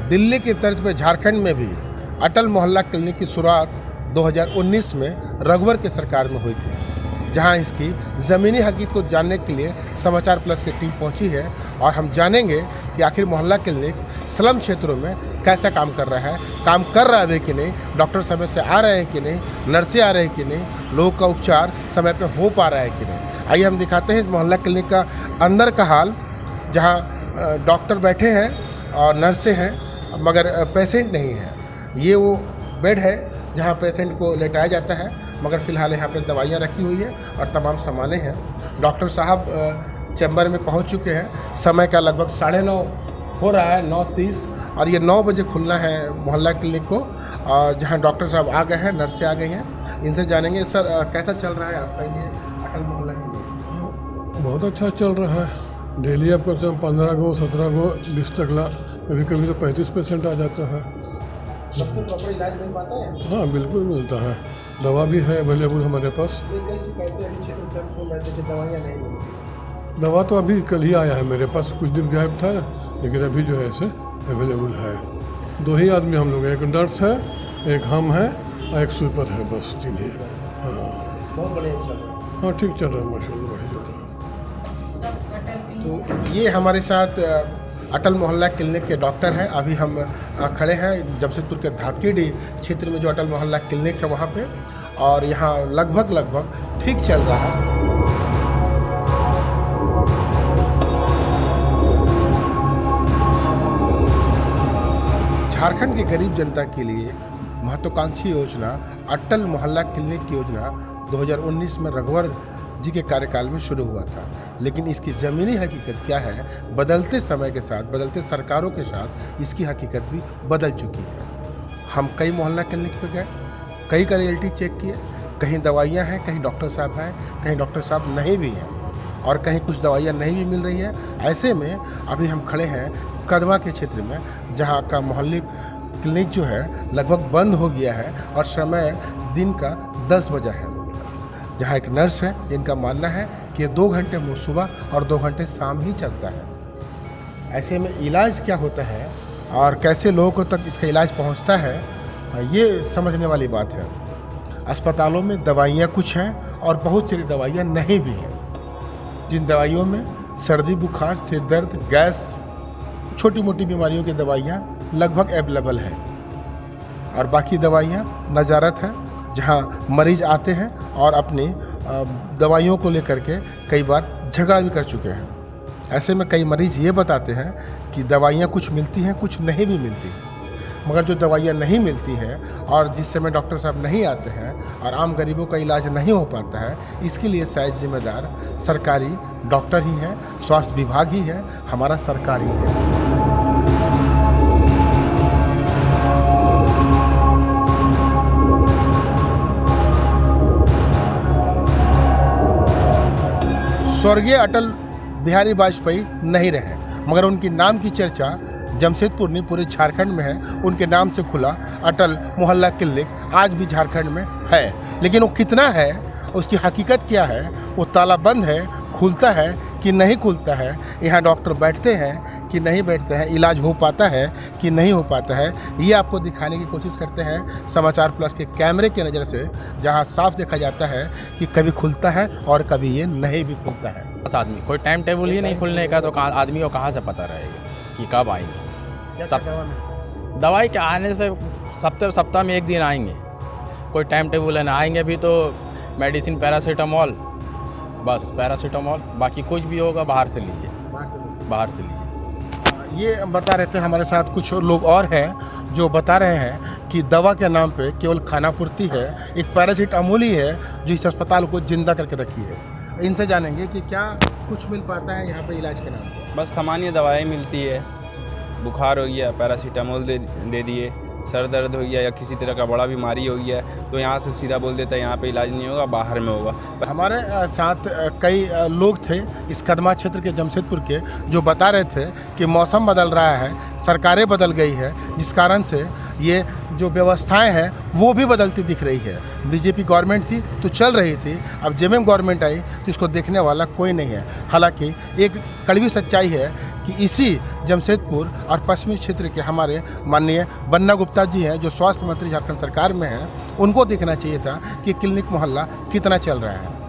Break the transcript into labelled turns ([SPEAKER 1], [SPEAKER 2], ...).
[SPEAKER 1] दिल्ली की तर्ज पर झारखंड में भी अटल मोहल्ला क्लिनिक की शुरुआत 2019 में रघुवर की सरकार में हुई थी, जहां इसकी ज़मीनी हकीकत को जानने के लिए समाचार प्लस की टीम पहुंची है और हम जानेंगे कि आखिर मोहल्ला क्लिनिक स्लम क्षेत्रों में कैसा काम कर रहा है, काम कर रहा है कि नहीं, डॉक्टर समय से आ रहे हैं कि नहीं, नर्सें आ रही हैं कि नहीं, लोगों का उपचार समय पर हो पा रहा है कि नहीं। आइए हम दिखाते हैं मोहल्ला क्लिनिक का अंदर का हाल, जहाँ डॉक्टर बैठे हैं और नर्सें हैं मगर पेशेंट नहीं है। ये वो बेड है जहाँ पेशेंट को लेटाया जाता है, मगर फ़िलहाल यहाँ पे दवाइयाँ रखी हुई है और तमाम सामानें हैं। डॉक्टर साहब चैम्बर में पहुँच चुके हैं। समय का लगभग 9:30 हो रहा है, 9:30, और ये 9 बजे खुलना है मोहल्ला क्लिनिक को, जहाँ डॉक्टर साहब आ गए हैं, नर्सें आ गई हैं। इनसे जानेंगे सर कैसा चल रहा है आपका ये अटल मोहल्ला क्लिनिक?
[SPEAKER 2] बहुत अच्छा चल रहा है। डेली आपको 15 को 17 को लिस्ट तकला, कभी कभी तो 35 पेशेंट आ जाता है।
[SPEAKER 1] सबको प्रॉपर इलाज मिल पाता है?
[SPEAKER 2] हाँ बिल्कुल मिलता है, दवा भी है अवेलेबल हमारे पास।
[SPEAKER 1] दवाइयाँ नहीं मिलती?
[SPEAKER 2] दवा तो अभी कल ही आया है मेरे पास, कुछ दिन गायब था, लेकिन अभी जो है ऐसे अवेलेबल है। 2 ही आदमी हम लोग हैं, एक नर्स है, एक हम हैं और एक स्वीपर है, बस 3 ही। हाँ
[SPEAKER 1] बहुत बढ़िया चल रहा है।
[SPEAKER 2] हाँ ठीक चल रहा है, माशाल्लाह बढ़िया चल रहा है।
[SPEAKER 1] तो ये हमारे साथ अटल मोहल्ला क्लिनिक के डॉक्टर हैं। अभी हम खड़े हैं जमशेदपुर के धातकीडी क्षेत्र में जो अटल मोहल्ला क्लिनिक है वहाँ पे, और यहाँ लगभग ठीक चल रहा है। झारखंड की गरीब जनता के लिए महत्वाकांक्षी योजना अटल मोहल्ला क्लिनिक की योजना 2019 में रघुवर जी के कार्यकाल में शुरू हुआ था, लेकिन इसकी ज़मीनी हकीकत क्या है, बदलते समय के साथ, बदलते सरकारों के साथ इसकी हकीकत भी बदल चुकी है। हम कई मोहल्ला क्लिनिक पे गए, कई का रियलिटी चेक किए, कहीं दवाइयाँ हैं, कहीं डॉक्टर साहब हैं, कहीं डॉक्टर साहब नहीं भी हैं, और कहीं कुछ दवाइयाँ नहीं भी मिल रही है। ऐसे में अभी हम खड़े हैं कदवा के क्षेत्र में, जहाँ का मोहल्ले क्लिनिक जो है लगभग बंद हो गया है और समय दिन का 10 बजा है। जहाँ एक नर्स है, इनका मानना है कि ये 2 घंटे सुबह और 2 घंटे शाम ही चलता है। ऐसे में इलाज क्या होता है और कैसे लोगों को तक इसका इलाज पहुँचता है, ये समझने वाली बात है। अस्पतालों में दवाइयाँ कुछ हैं और बहुत सारी दवाइयाँ नहीं भी हैं। जिन दवाइयों में सर्दी बुखार, सिर दर्द, गैस, छोटी मोटी बीमारियों की दवाइयाँ लगभग अवेलेबल है, और बाकी दवाइयाँ नजारत है, जहाँ मरीज आते हैं और अपनी दवाइयों को लेकर के कई बार झगड़ा भी कर चुके हैं। ऐसे में कई मरीज ये बताते हैं कि दवाइयाँ कुछ मिलती हैं, कुछ नहीं भी मिलती, मगर जो दवाइयाँ नहीं मिलती हैं और जिस समय डॉक्टर साहब नहीं आते हैं और आम गरीबों का इलाज नहीं हो पाता है, इसके लिए शायद जिम्मेदार सरकारी डॉक्टर ही है, स्वास्थ्य विभाग ही है, हमारा सरकार ही है। स्वर्गीय अटल बिहारी वाजपेयी नहीं रहे, मगर उनके नाम की चर्चा जमशेदपुर नहीं पूरे झारखंड में है। उनके नाम से खुला अटल मोहल्ला क्लिनिक आज भी झारखंड में है, लेकिन वो कितना है, उसकी हकीकत क्या है, वो ताला बंद है, खुलता है कि नहीं खुलता है, यहाँ डॉक्टर बैठते हैं कि नहीं बैठते हैं, इलाज हो पाता है कि नहीं हो पाता है, ये आपको दिखाने की कोशिश करते हैं समाचार प्लस के कैमरे की नज़र से, जहाँ साफ देखा जाता है कि कभी खुलता है और कभी ये नहीं भी खुलता है।
[SPEAKER 3] आदमी कोई टाइम टेबल ही नहीं खुलने का, तो आदमी को कहाँ से पता रहेगा कि कब आएंगे? दवाई के आने से सप्ताह में 1 दिन आएंगे, कोई टाइम टेबल है ना। आएंगे भी तो मेडिसिन पैरासीटामॉल, बस पैरासीटामॉल, बाकी कुछ भी होगा बाहर से लीजिए, बाहर से लीजिए।
[SPEAKER 1] ये बता रहे थे हमारे साथ कुछ लोग और हैं जो बता रहे हैं कि दवा के नाम पे केवल खानापूर्ति है, एक पैरासीटामोल ही है जो इस अस्पताल को जिंदा करके रखी है। इनसे जानेंगे कि क्या कुछ मिल पाता है यहाँ पे इलाज के नाम पे।
[SPEAKER 4] बस सामान्य दवाएं मिलती है, बुखार हो गया पैरासीटामोल दे दिए, सर दर्द हो गया या किसी तरह का बड़ा बीमारी हो गया तो यहाँ से सीधा बोल देता है यहाँ पे इलाज नहीं होगा, बाहर में होगा।
[SPEAKER 1] हमारे साथ कई लोग थे इस कदमा क्षेत्र के जमशेदपुर के, जो बता रहे थे कि मौसम बदल रहा है, सरकारें बदल गई है, जिस कारण से ये जो व्यवस्थाएं हैं वो भी बदलती दिख रही है। बीजेपी गवर्नमेंट थी तो चल रही थी, अब जेएमएम गवर्नमेंट आई तो इसको देखने वाला कोई नहीं है। हालांकि एक कड़वी सच्चाई है कि इसी जमशेदपुर और पश्चिमी क्षेत्र के हमारे माननीय बन्ना गुप्ता जी हैं, जो स्वास्थ्य मंत्री झारखंड सरकार में हैं, उनको देखना चाहिए था कि क्लिनिक मोहल्ला कितना चल रहा है।